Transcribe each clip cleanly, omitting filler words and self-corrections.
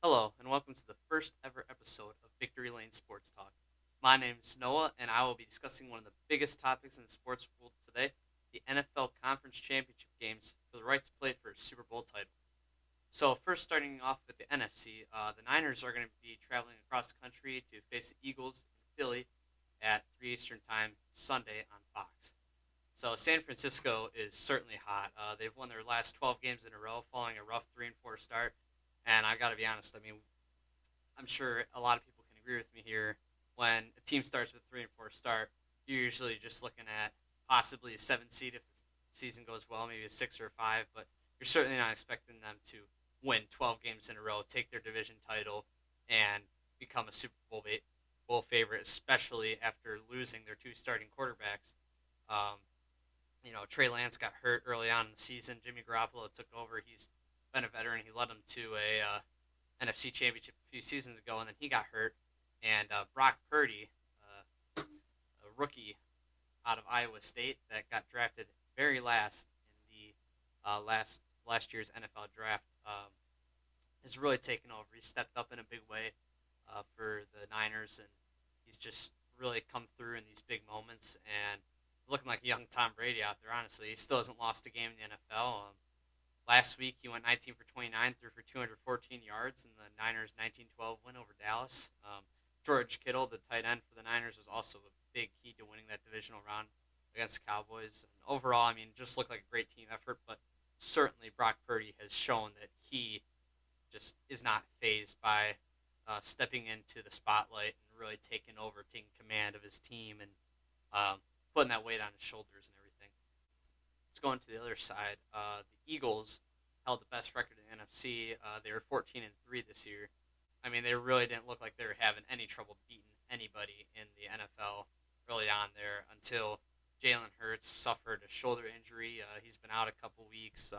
Hello, and welcome to the first ever episode of Victory Lane Sports Talk. My name is Noah, and I will be discussing one of the biggest topics in the sports world today, the NFL Conference Championship games for the right to play for a Super Bowl title. So, first starting off with the NFC, the Niners are going to be traveling across the country to face the Eagles in Philly at 3 Eastern Time Sunday on Fox. So, San Francisco is certainly hot. They've won their last 12 games in a row, following a rough 3-4 start. And I got to be honest, I mean, I'm sure a lot of people can agree with me here. When a team starts with 3-4 start, you're usually just looking at possibly a 7 seed if the season goes well, maybe a 6 or 5. But you're certainly not expecting them to win 12 games in a row, take their division title, and become a Bowl favorite, especially after losing their two starting quarterbacks. Um, Trey Lance got hurt early on in the season. Jimmy Garoppolo took over. He's been a veteran. He led them to a NFC Championship a few seasons ago, and then he got hurt. And Brock Purdy, a rookie out of Iowa State that got drafted very last in the last year's NFL draft, has really taken over. He stepped up in a big way for the Niners, and he's just really come through in these big moments. And he's looking like a young Tom Brady out there. Honestly, he still hasn't lost a game in the NFL. Last week, he went 19 for 29, threw for 214 yards in the Niners' 19-12 win over Dallas. George Kittle, the tight end for the Niners, was also a big key to winning that divisional round against the Cowboys. And overall, I mean, just looked like a great team effort, but certainly Brock Purdy has shown that he just is not fazed by stepping into the spotlight and really taking over, taking command of his team and putting that weight on his shoulders and everything. Let's go into the other side. The Eagles held the best record in the NFC. They were 14-3 this year. I mean, they really didn't look like they were having any trouble beating anybody in the NFL early on there until Jalen Hurts suffered a shoulder injury. He's been out a couple weeks,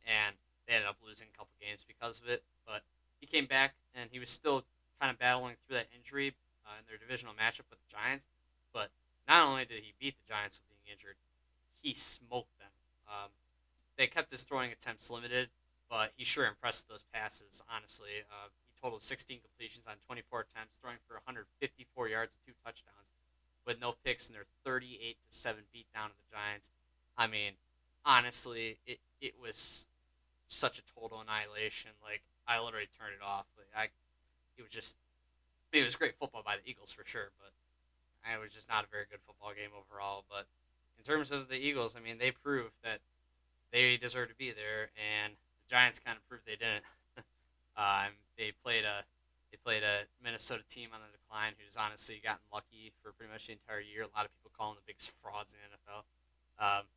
and they ended up losing a couple games because of it. But he came back, and he was still kind of battling through that injury in their divisional matchup with the Giants. But not only did he beat the Giants with being injured, he smoked them. They kept his throwing attempts limited, but he sure impressed those passes, honestly. He totaled 16 completions on 24 attempts, throwing for 154 yards and 2 touchdowns with no picks in their 38-7 beatdown of the Giants. I mean, honestly, it was such a total annihilation. Like, I literally turned it off. It was just, it was great football by the Eagles for sure, but it was just not a very good football game overall. But in terms of the Eagles, I mean, they proved that they deserve to be there, and the Giants kind of proved they didn't. They played a Minnesota team on the decline who's honestly gotten lucky for pretty much the entire year. A lot of people call them the biggest frauds in the NFL,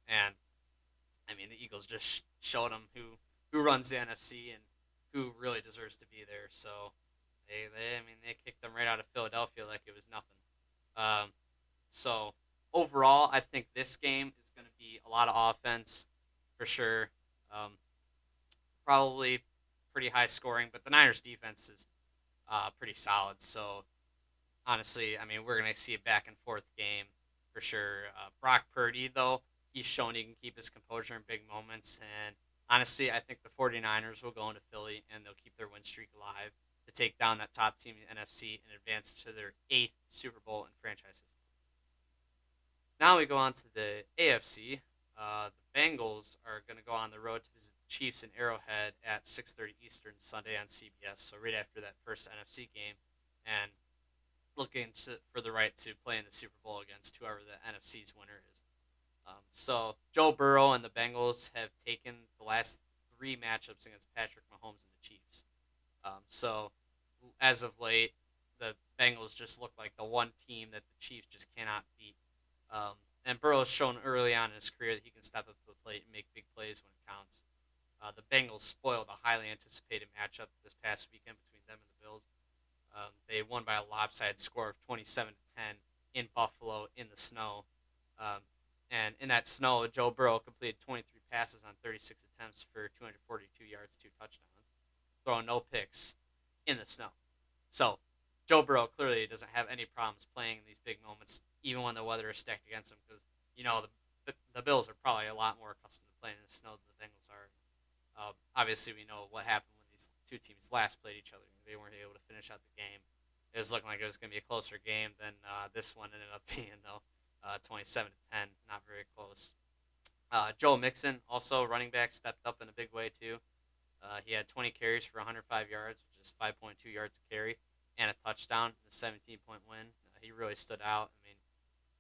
and I mean the Eagles just showed them who runs the NFC and who really deserves to be there. So they kicked them right out of Philadelphia like it was nothing. So overall, I think this game is going to be a lot of offense for sure. Um, Probably pretty high scoring, but the Niners defense is pretty solid. So honestly, I mean, we're going to see a back and forth game for sure. Brock Purdy, though, he's shown he can keep his composure in big moments. And honestly, I think the 49ers will go into Philly and they'll keep their win streak alive to take down that top team in the NFC and advance to their eighth Super Bowl in franchise history. Now we go on to the AFC. The Bengals are going to go on the road to visit the Chiefs in Arrowhead at 6:30 Eastern Sunday on CBS. So right after that first NFC game, and looking for the right to play in the Super Bowl against whoever the NFC's winner is. So Joe Burrow and the Bengals have taken the last three matchups against Patrick Mahomes and the Chiefs. So as of late, the Bengals just look like the one team that the Chiefs just cannot beat. And Burrow's shown early on in his career that he can step up to the plate and make big plays when it counts. The Bengals spoiled a highly anticipated matchup this past weekend between them and the Bills. They won by a lopsided score of 27-10 in Buffalo in the snow. And in that snow, Joe Burrow completed 23 passes on 36 attempts for 242 yards, 2 touchdowns, throwing no picks in the snow. So Joe Burrow clearly doesn't have any problems playing in these big moments, even when the weather is stacked against him, because the Bills are probably a lot more accustomed to playing in the snow than the Bengals are. Obviously, we know what happened when these two teams last played each other. They weren't able to finish out the game. It was looking like it was going to be a closer game than this one ended up being, though. 27 to 10, not very close. Joe Mixon, also running back, stepped up in a big way too. He had 20 carries for 105 yards, which is 5.2 yards a carry, and a touchdown in a 17-point win. He really stood out. I mean,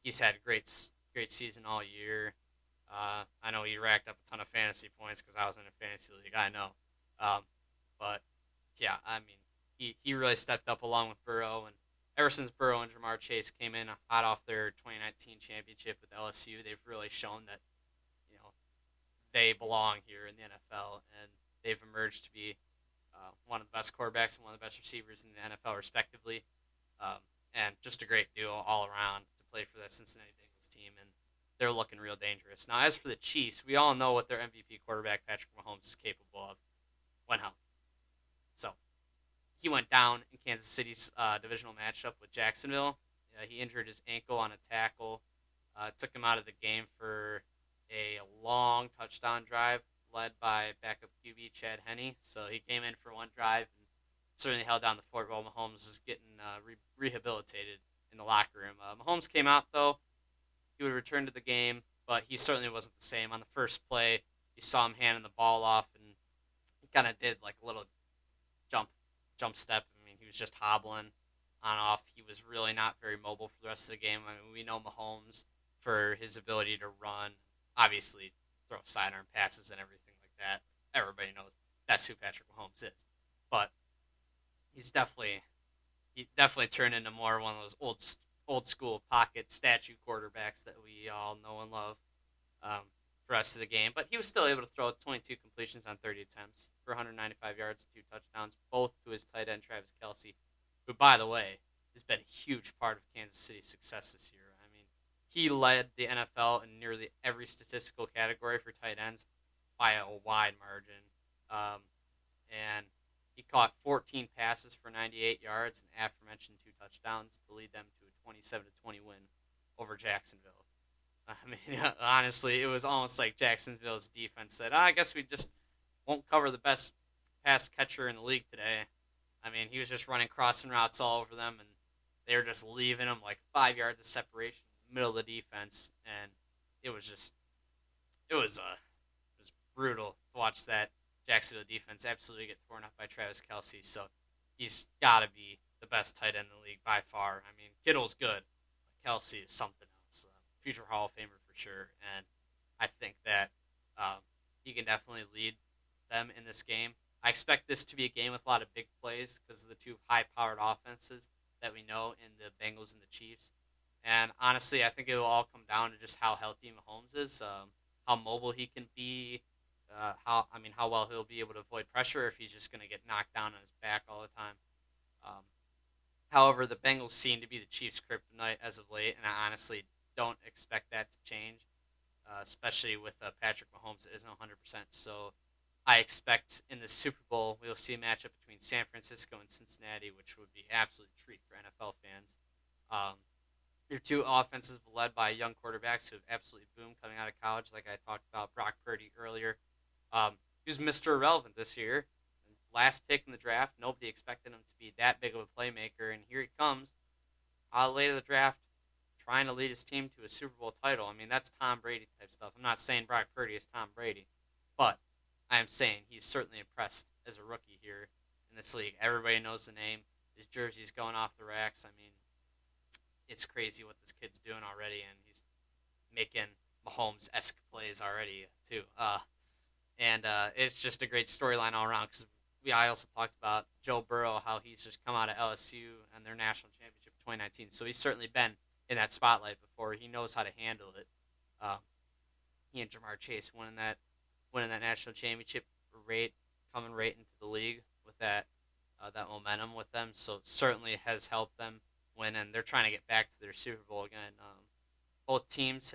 he's had a great season all year. I know he racked up a ton of fantasy points because I was in a fantasy league. I know, um, but yeah, I mean, he really stepped up along with Burrow, and ever since Burrow and Jamar Chase came in hot off their 2019 championship with LSU, they've really shown that you know they belong here in the NFL, and they've emerged to be one of the best quarterbacks and one of the best receivers in the NFL, respectively. And just a great duo all around to play for that Cincinnati Bengals team, and they're looking real dangerous. Now, as for the Chiefs, we all know what their MVP quarterback, Patrick Mahomes, is capable of when healthy. So, he went down in Kansas City's divisional matchup with Jacksonville. He injured his ankle on a tackle. Took him out of the game for a long touchdown drive led by backup QB Chad Henne. So he came in for one drive and certainly held down the fort while Mahomes is getting rehabilitated in the locker room. Mahomes came out, though. He would return to the game, but he certainly wasn't the same. On the first play, you saw him handing the ball off, and he kind of did like a little jump step. I mean, he was just hobbling on off. He was really not very mobile for the rest of the game. I mean, we know Mahomes for his ability to run, obviously throw sidearm passes and everything like that. Everybody knows that's who Patrick Mahomes is. But he definitely turned into more one of those old school pocket statue quarterbacks that we all know and love for the rest of the game. But he was still able to throw 22 completions on 30 attempts for 195 yards and 2 touchdowns, both to his tight end Travis Kelce, who, by the way, has been a huge part of Kansas City's success this year. I mean, he led the NFL in nearly every statistical category for tight ends by a wide margin. And he caught 14 passes for 98 yards and aforementioned 2 touchdowns to lead them to a 27-20 win over Jacksonville. I mean, honestly, it was almost like Jacksonville's defense said, I guess we just won't cover the best pass catcher in the league today. I mean, he was just running crossing routes all over them, and they were just leaving him like 5 yards of separation in the middle of the defense, and it was brutal to watch that Jacksonville defense absolutely get torn up by Travis Kelce. So he's got to be the best tight end in the league by far. I mean, Kittle's good, but Kelce is something else. Future Hall of Famer for sure, and I think that he can definitely lead them in this game. I expect this to be a game with a lot of big plays because of the two high-powered offenses that we know in the Bengals and the Chiefs. And honestly, I think it will all come down to just how healthy Mahomes is, how mobile he can be, how well he'll be able to avoid pressure if he's just going to get knocked down on his back all the time. However, the Bengals seem to be the Chiefs' kryptonite as of late, and I honestly don't expect that to change, especially with Patrick Mahomes that isn't 100%. So I expect in the Super Bowl we'll see a matchup between San Francisco and Cincinnati, which would be an absolute treat for NFL fans. They're two offenses led by young quarterbacks who have absolutely boomed coming out of college, like I talked about Brock Purdy earlier. He was Mr. Irrelevant this year. Last pick in the draft, nobody expected him to be that big of a playmaker, and here he comes late in the draft trying to lead his team to a Super Bowl title. I mean, that's Tom Brady type stuff. I'm not saying Brock Purdy is Tom Brady, but I am saying he's certainly impressed as a rookie here in this league. Everybody knows the name. His jersey's going off the racks. I mean, it's crazy what this kid's doing already, and he's making Mahomes-esque plays already, too. And it's just a great storyline all around because I also talked about Joe Burrow, how he's just come out of LSU and their national championship 2019. So he's certainly been in that spotlight before. He knows how to handle it. He and Jamar Chase winning that national championship coming right into the league with that momentum with them. So it certainly has helped them win, and they're trying to get back to their Super Bowl again. Both teams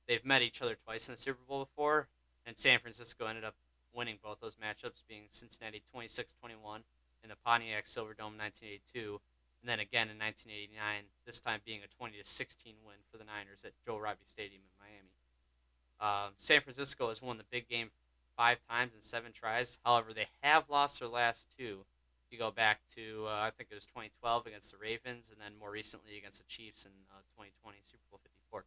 they've met each other twice in the Super Bowl before, and San Francisco ended up winning both those matchups, being Cincinnati 26-21 in the Pontiac Silverdome in 1982, and then again in 1989, this time being a 20-16 win for the Niners at Joe Robbie Stadium in Miami. San Francisco has won the big game 5 times in 7 tries. However, they have lost their last 2 You go back to I think it was 2012 against the Ravens, and then more recently against the Chiefs in 2020 Super Bowl 54.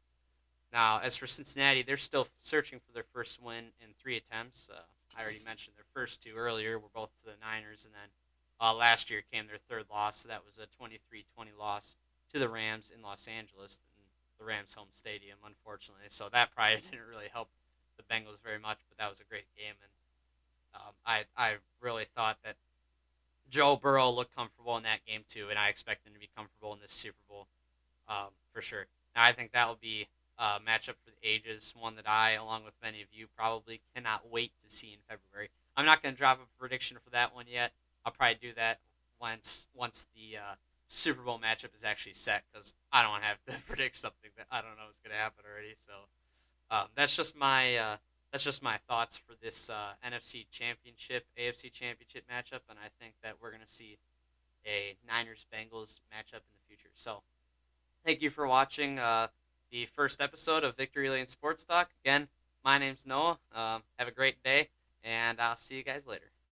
Now, as for Cincinnati, they're still searching for their first win in 3 attempts. I already mentioned their first two earlier were both to the Niners, and then last year came their third loss. So that was a 23-20 loss to the Rams in Los Angeles, in the Rams' home stadium, unfortunately. So that probably didn't really help the Bengals very much, but that was a great game, and I really thought that Joe Burrow looked comfortable in that game too, and I expect him to be comfortable in this Super Bowl for sure. Now, I think that will be a matchup for the ages, one that I, along with many of you, probably cannot wait to see in February. I'm not going to drop a prediction for that one yet. I'll probably do that once the Super Bowl matchup is actually set, because I don't have to predict something that I don't know is going to happen already. So that's just my thoughts for this NFC Championship, AFC Championship matchup, and I think that we're going to see a Niners Bengals matchup in the future. So thank you for watching the first episode of Victory Lane Sports Talk. Again, my name's Noah. Have a great day, and I'll see you guys later.